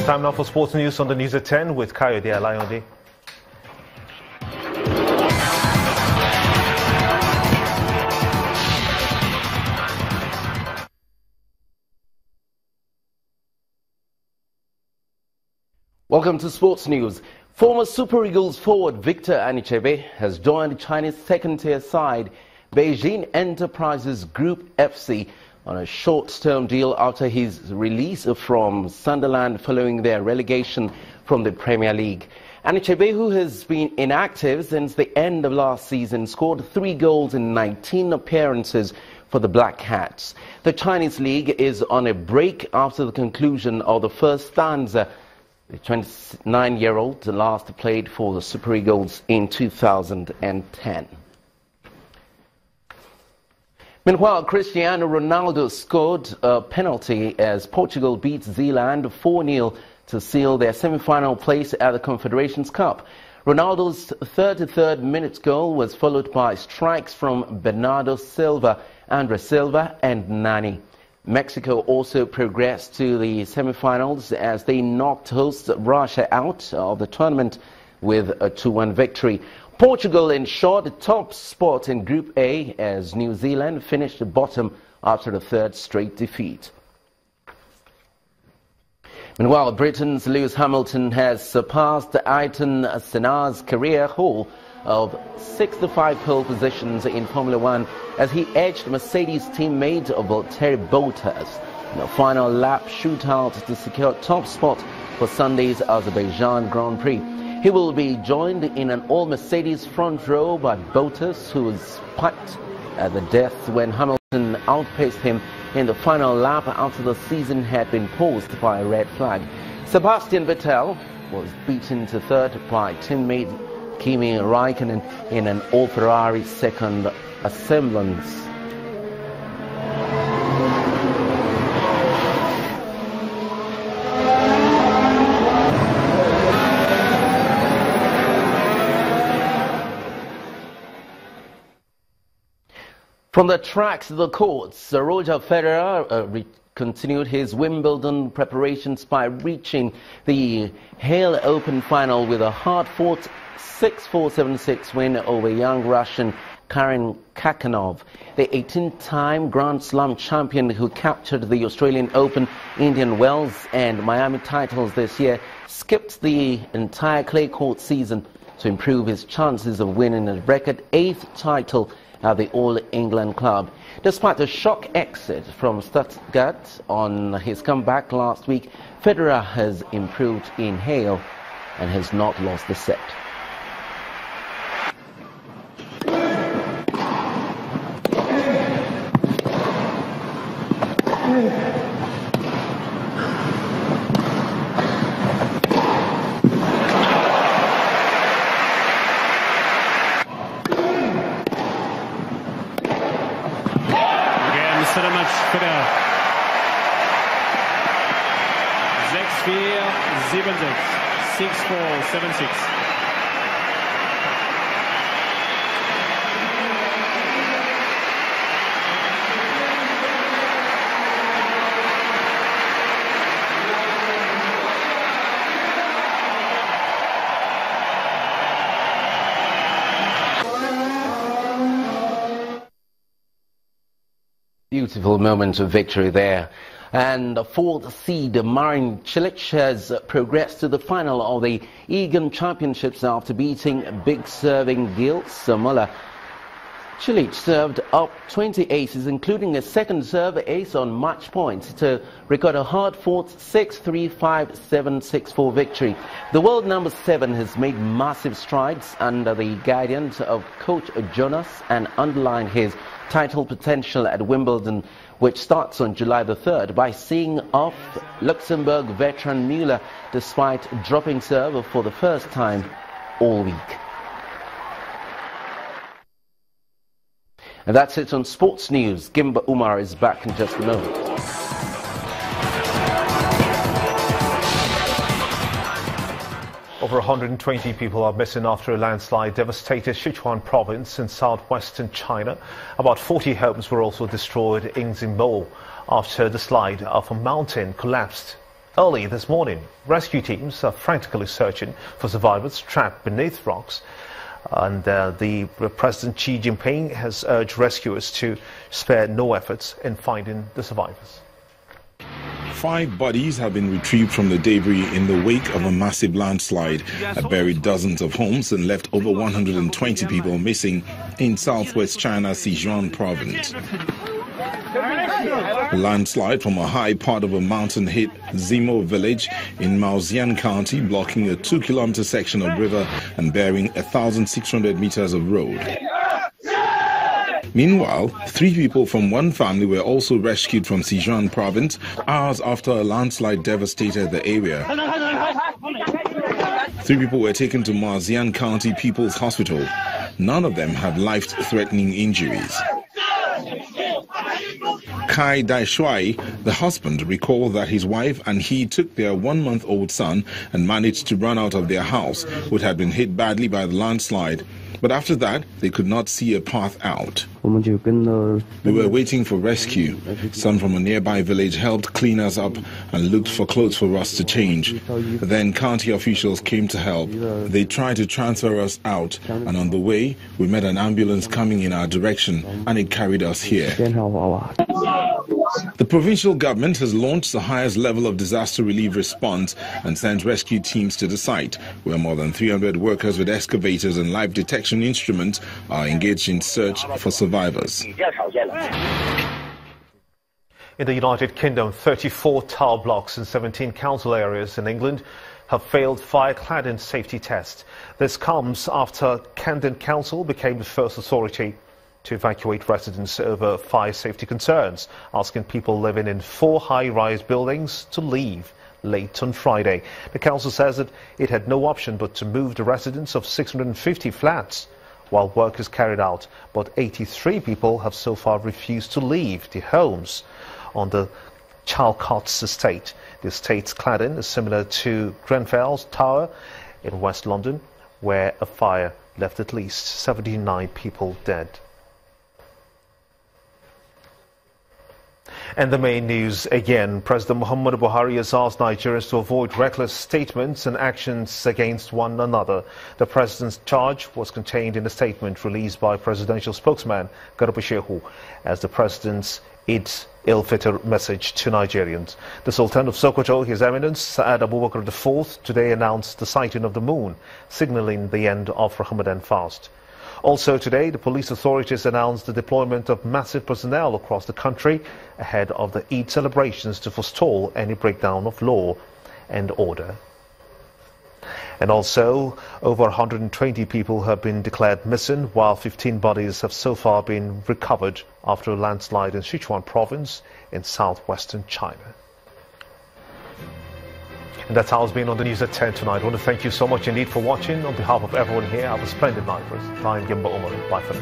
Time now for sports news on the news at 10 with Kayode Alayode. Welcome to Sports News. Former Super Eagles forward Victor Anichebe has joined the Chinese second-tier side Beijing Enterprises Group FC on a short-term deal after his release from Sunderland following their relegation from the Premier League. Anichebe, who has been inactive since the end of last season, scored 3 goals in 19 appearances for the Black Hats. The Chinese league is on a break after the conclusion of the first stanza. The 29-year-old last played for the Super Eagles in 2010. Meanwhile, Cristiano Ronaldo scored a penalty as Portugal beat Zealand 4-0 to seal their semi-final place at the Confederations Cup. Ronaldo's 33rd minute goal was followed by strikes from Bernardo Silva, Andre Silva and Nani. Mexico also progressed to the semi-finals as they knocked host Russia out of the tournament with a 2-1 victory. Portugal ensured the top spot in Group A as New Zealand finished the bottom after the third straight defeat. Meanwhile, Britain's Lewis Hamilton has surpassed Ayrton Senna's career haul of 65 pole positions in Formula One as he edged Mercedes teammate Valtteri Bottas in a final lap shootout to secure top spot for Sunday's Azerbaijan Grand Prix. He will be joined in an all-Mercedes front row by Bottas, who was piped at the death when Hamilton outpaced him in the final lap after the season had been paused by a red flag. Sebastian Vettel was beaten to third by teammate Kimi Raikkonen in an all-Ferrari second assemblance. From the tracks to the courts, Roger Federer continued his Wimbledon preparations by reaching the Hale Open final with a hard-fought 6-4, 7-6 win over young Russian Karen Khachanov. The 18-time Grand Slam champion who captured the Australian Open, Indian Wells and Miami titles this year skipped the entire clay court season to improve his chances of winning a record 8th title at the All England club. Despite a shock exit from Stuttgart on his comeback last week, Federer has improved in Hale and has not lost the set. Match Federer. 6-4, 7-6, 6-4, 7-6. Beautiful moment of victory there. And the 4th seed Marin Cilic has progressed to the final of the Egan Championships after beating big serving Gil Samola. Cilic served up 20 aces, including a second serve ace on match point, to record a hard-fought 6-3, 5-7, 6-4 victory. The world number 7 has made massive strides under the guidance of coach Jonas and underlined his title potential at Wimbledon, which starts on July the 3rd, by seeing off Luxembourg veteran Müller despite dropping serve for the first time all week. And that's it on Sports News. Gimba Umar is back in just a moment. Over 120 people are missing after a landslide devastated Sichuan province in southwestern China. About 40 homes were also destroyed in Xinbo after the slide of a mountain collapsed. Early this morning, rescue teams are frantically searching for survivors trapped beneath rocks. And the President Xi Jinping has urged rescuers to spare no efforts in finding the survivors. 5 bodies have been retrieved from the debris in the wake of a massive landslide that buried dozens of homes and left over 120 people missing in southwest China's Sichaun province. A landslide from a high part of a mountain hit Zimo village in Maoxian County, blocking a 2-kilometer section of river and burying 1,600 meters of road. Meanwhile, 3 people from one family were also rescued from Sichuan province hours after a landslide devastated the area. 3 people were taken to Maoxian County People's Hospital. None of them have life-threatening injuries. Kai Daishuai, the husband, recalled that his wife and he took their 1-month-old son and managed to run out of their house, which had been hit badly by the landslide. But after that, they could not see a path out. We were waiting for rescue. Some from a nearby village helped clean us up and looked for clothes for us to change. Then county officials came to help. They tried to transfer us out, and on the way, we met an ambulance coming in our direction, and it carried us here. The provincial government has launched the highest level of disaster relief response and sent rescue teams to the site, where more than 300 workers with excavators and life detection instruments are engaged in search for survivors. In the United Kingdom, 34 tower blocks in 17 council areas in England have failed fire cladding safety tests. This comes after Camden Council became the first authority to evacuate residents over fire safety concerns, asking people living in 4 high-rise buildings to leave late on Friday. The council says that it had no option but to move the residents of 650 flats while work is carried out, but 83 people have so far refused to leave their homes on the Chalcott's estate. The estate's cladding is similar to Grenfell's Tower in West London, where a fire left at least 79 people dead. And the main news again. President Muhammadu Buhari has asked Nigerians to avoid reckless statements and actions against one another. The president's charge was contained in a statement released by presidential spokesman Garba Shehu as the president's Eid al-Fitr message to Nigerians. The Sultan of Sokoto, His Eminence Saad Abubakar IV, today announced the sighting of the moon, signaling the end of Ramadan fast. Also today, the police authorities announced the deployment of massive personnel across the country ahead of the Eid celebrations to forestall any breakdown of law and order. And also, over 120 people have been declared missing, while 15 bodies have so far been recovered after a landslide in Sichuan province in southwestern China. And that's how it's been on the news at 10 tonight. I want to thank you so much indeed for watching. On behalf of everyone here, have a splendid night for us. I'm Gimba Umar. Bye for now.